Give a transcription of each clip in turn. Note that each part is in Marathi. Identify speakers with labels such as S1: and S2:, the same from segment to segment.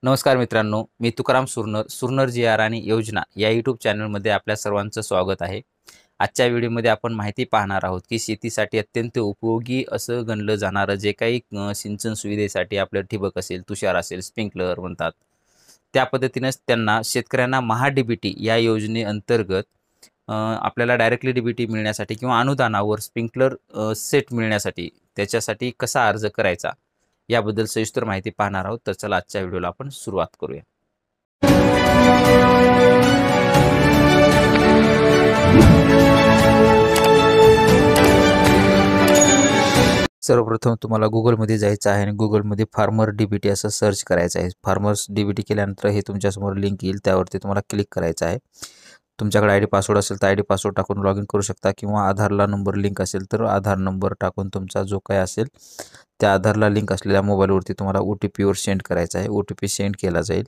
S1: नमस्कार मित्रांनो, मी तुकाराम सुरनर, सुरनर जी आर आणि योजना या यूट्यूब चॅनलमध्ये आपल्या सर्वांचं स्वागत आहे. आजच्या व्हिडिओमध्ये आपण माहिती पाहणार आहोत की शेतीसाठी अत्यंत उपयोगी असं गणलं जाणारं जे काही सिंचन सुविधेसाठी आपलं ठिबक असेल, तुषार असेल, स्प्रिंकलर म्हणतात. त्या पद्धतीनेच त्यांना शेतकऱ्यांना महा-डी-बी-टी या योजनेअंतर्गत आपल्याला डायरेक्टली डी-बी-टी मिळण्यासाठी किंवा अनुदानावर स्प्रिंकलर सेट मिळण्यासाठी त्याच्यासाठी कसा अर्ज करायचा याबद्दल सविस्तर माहिती पाहणार आहोत. तर चला आजच्या व्हिडिओला आपण सुरुवात करूया. सर्वप्रथम तुम्हाला Googleमध्ये जायचं आहे आणि Googleमध्ये फार्मर डी-बी-टी असं सर्च करायचं आहे. फार्मर्स डी-बी-टी केल्यानंतर हे तुमच्यासमोर लिंक येईल, त्यावरती तुम्हाला क्लिक करायचं आहे. तुमच्याकडे आय डी पासवर्ड असेल तर आय डी पासवर्ड टाकून लॉग इन करू शकता किंवा आधारला नंबर लिंक असेल तर आधार नंबर टाकून तुमचा जो काय असेल त्या आधारला लिंक असलेल्या मोबाईलवरती तुम्हाला OTPवर सेंड करायचा आहे. OTP सेंड केला जाईल.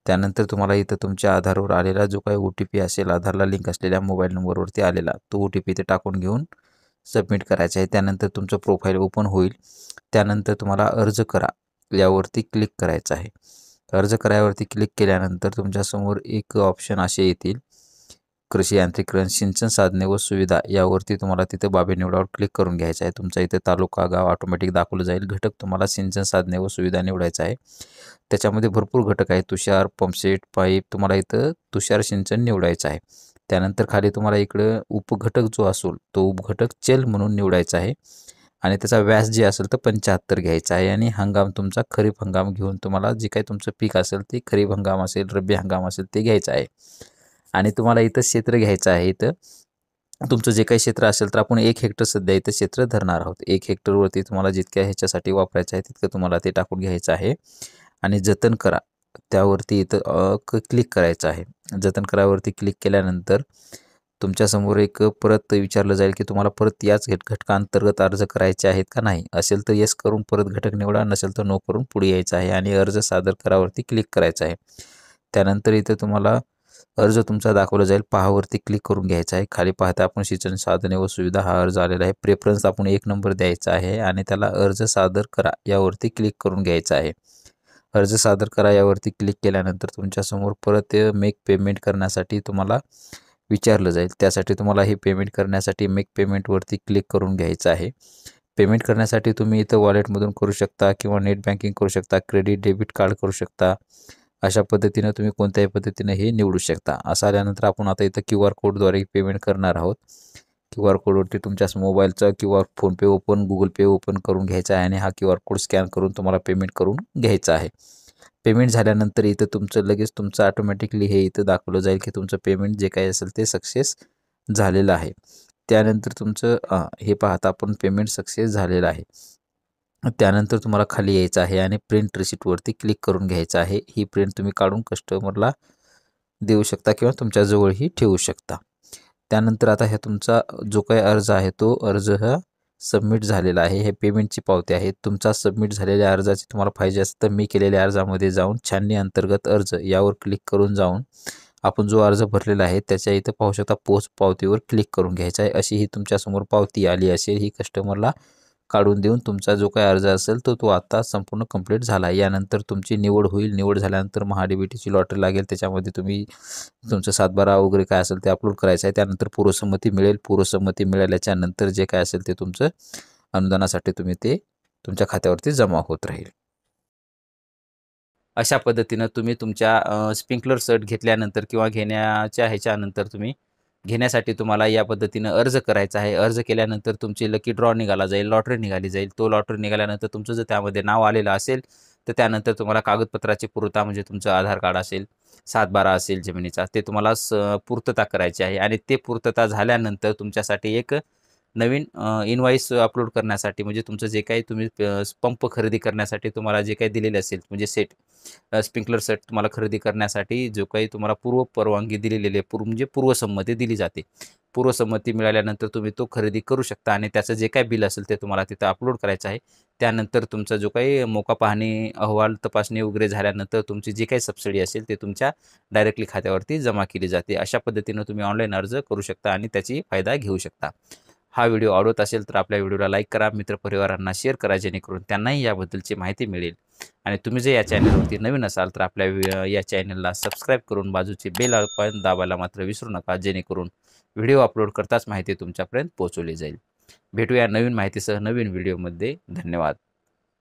S1: त्यानंतर तुम्हाला इथं तुमच्या आधारवर आलेला जो काही OTP असेल, आधारला लिंक असलेल्या मोबाईल नंबरवरती आलेला तो OTP इथे टाकून घेऊन सबमिट करायचं आहे. त्यानंतर तुमचं प्रोफाईल ओपन होईल. त्यानंतर तुम्हाला अर्ज करा यावरती क्लिक करायचं आहे. अर्ज करावरती क्लिक केल्यानंतर तुमच्यासमोर एक ऑप्शन असे येतील, कृषी यांत्रिकरण, सिंचन साधने व सुविधा यावरती तुम्हाला तिथे बाबी निवडावर क्लिक करून घ्यायचं आहे. तुमचा इथे तालुका, गाव ऑटोमॅटिक दाखवलं जाईल. घटक तुम्हाला सिंचन साधने व सुविधा निवडायचा आहे. त्याच्यामध्ये भरपूर घटक आहेत. तुषार, पंपसेट, पाईप. तुम्हाला इथं तुषार सिंचन निवडायचं आहे. त्यानंतर खाली तुम्हाला इकडं उपघटक जो असेल तो उपघटक चल म्हणून निवडायचा आहे आणि त्याचा व्यास जे असेल तर 75 घ्यायचा आहे आणि हंगाम तुमचा खरीप हंगाम घेऊन तुम्हाला जे काही तुमचं पीक असेल ते खरीप हंगाम असेल, रब्बी हंगाम असेल ते घ्यायचं आहे. आणि तुम्हाला इथं क्षेत्र घ्यायचं आहे. इथं तुमचं जे काही क्षेत्र असेल तर आपण 1 हेक्टर सध्या इथं क्षेत्र धरणार आहोत. 1 हेक्टरवरती तुम्हाला जितक्या ह्याच्यासाठी वापरायचं आहे तितकं तुम्हाला ते टाकून घ्यायचं आहे आणि जतन करा त्यावरती इथं क्लिक करायचं आहे. जतन करावरती क्लिक केल्यानंतर तुमच्यासमोर एक परत विचारलं जाईल की तुम्हाला परत याच घटकांतर्गत अर्ज करायचे आहेत का नाही. असेल तर येस करून परत घटक निवडा, नसेल तर नो करून पुढे यायचं आहे आणि अर्ज सादर करावरती क्लिक करायचं आहे. त्यानंतर इथं तुम्हाला अर्ज तुमचा दाखवला जाईल, पहावरती क्लिक करून घ्यायचा आहे. खाली पाहता आपण सिंचन साधने व सुविधा हा अर्ज आलेला आहे. प्रेफरन्स आपण 1 नंबर द्यायचा आहे आणि त्याला अर्ज सादर करा यावरती क्लिक करून घ्यायचा आहे. अर्ज सादर करा यावरती क्लिक केल्यानंतर तुमच्यासमोर परत मेक पेमेंट करण्यासाठी तुम्हाला विचारलं जाईल. त्यासाठी तुम्हाला हे पेमेंट करण्यासाठी मेक पेमेंटवरती क्लिक करून घ्यायचं आहे. पेमेंट करण्यासाठी तुम्ही इथं वॉलेटमधून करू शकता किंवा नेट बँकिंग करू शकता, क्रेडिट डेबिट कार्ड करू शकता. अशा पद्धतीनं तुम्ही कोणत्याही पद्धतीनं हे निवडू शकता. असं आल्यानंतर आपण आता इथं QR कोडद्वारे पेमेंट करणार आहोत. QR कोडवरती तुमच्या मोबाईलचा किंवा फोनपे ओपन, Google पे ओपन करून घ्यायचा आहे आणि हा QR कोड स्कॅन करून तुम्हाला पेमेंट करून घ्यायचं आहे. पेमेंट झाल्यानंतर इथं तुमचं लगेच तुमचं ऑटोमॅटिकली हे इथं दाखवलं जाईल की तुमचं पेमेंट जे काही असेल ते सक्सेस झालेलं आहे. त्यानंतर तुमचं हे पाहता आपण पेमेंट सक्सेस झालेलं आहे. त्यानंतर तुम्हाला खाली यायचं आहे आणि प्रिंट रिसिप्टवरती क्लिक करून घ्यायचं आहे. ही प्रिंट तुम्ही काढून कस्टमरला देऊ शकता किंवा तुमच्याजवळही ठेवू शकता. त्यानंतर आता हे तुमचा जो काही अर्ज आहे तो अर्ज हा सबमिट झालेला आहे. हे पेमेंटची पावती आहे. तुमचा सबमिट झालेल्या अर्जाची तुम्हाला पाहिजे असेल तर मी केलेल्या अर्जामध्ये जाऊन छाननी अंतर्गत अर्ज यावर क्लिक करून जाऊन आपण जो अर्ज भरलेला आहे त्याच्या इथं पाहू शकता पोच पावतीवर क्लिक करून घ्यायचा आहे. अशी ही तुमच्यासमोर पावती आली असेल. ही कस्टमरला काढून देऊन तुमचा जो काही अर्ज असेल तो आता संपूर्ण कंप्लीट झाला आहे. यानंतर तुमची निवड होईल. निवड झाल्यानंतर महा-डी-बी-टीची लॉटरी लागेल. त्याच्यामध्ये तुम्ही तुमचं 7/12 वगैरे काय असेल ते अपलोड करायचं आहे. त्यानंतर पूर्वसंमती मिळेल. पूर्वसंमती मिळाल्याच्या नंतर जे काय असेल ते तुमचं अनुदानासाठी तुम्ही ते तुमच्या खात्यावरती जमा होत राहील. अशा पद्धतीनं तुम्ही तुमच्या स्प्रिंकलर सेट घेतल्यानंतर किंवा घेण्याच्या ह्याच्यानंतर घेण्यासाठी तुम्हाला या पद्धतीनं अर्ज करायचा आहे. अर्ज केल्यानंतर तुमची लकी ड्रॉ निघाला जाईल, लॉटरी निघाली जाईल. तो लॉटरी निघाल्यानंतर तुमचं जर त्यामध्ये नाव आलेलं असेल तर त्यानंतर तुम्हाला कागदपत्राची पूर्तता म्हणजे तुमचं आधार कार्ड असेल, 7/12 असेल जमिनीचा, ते तुम्हाला पूर्तता करायची आहे आणि ते पूर्तता झाल्यानंतर तुमच्यासाठी एक नवीन इनव्हॉइस अपलोड करण्यासाठी म्हणजे तुमचं जे काही तुम्ही पंप खरेदी करण्यासाठी तुम्हाला जे काही दिलेले असेल म्हणजे स्प्रिंकलर सेट तुम्हाला खरेदी करण्यासाठी जो काही तुम्हाला पूर्व परवानगी दिलेली आहे, म्हणजे पूर्वसंमती दिली जाते. पूर्वसंमती मिळाल्यानंतर तुम्ही तो खरेदी करू शकता आणि त्याचं जे काही बिल असेल ते तुम्हाला तिथं अपलोड करायचं आहे. त्यानंतर तुमचा जो काही मोका पाहणी अहवाल तपासणी वगैरे झाल्यानंतर तुमची जी काही सबसिडी असेल ते तुमच्या डायरेक्टली खात्यावरती जमा केली जाते. अशा पद्धतीनं तुम्ही ऑनलाईन अर्ज करू शकता आणि त्याची फायदा घेऊ शकता. हा व्हिडिओ आवडत असेल तर आपल्या व्हिडिओला लाईक करा, मित्रपरिवारांना शेअर करा, जेणेकरून त्यांनाही याबद्दलची माहिती मिळेल. आणि तुम्ही जर या चॅनलवरती नवीन असाल तर आपल्या या चॅनलला सबस्क्राईब करून बाजूचे बेल आयकॉन दाबायला मात्र विसरू नका, जेणेकरून व्हिडिओ अपलोड करताच माहिती तुमच्यापर्यंत पोहोचवली जाईल. भेटूया नवीन माहितीसह नवीन व्हिडिओमध्ये. धन्यवाद.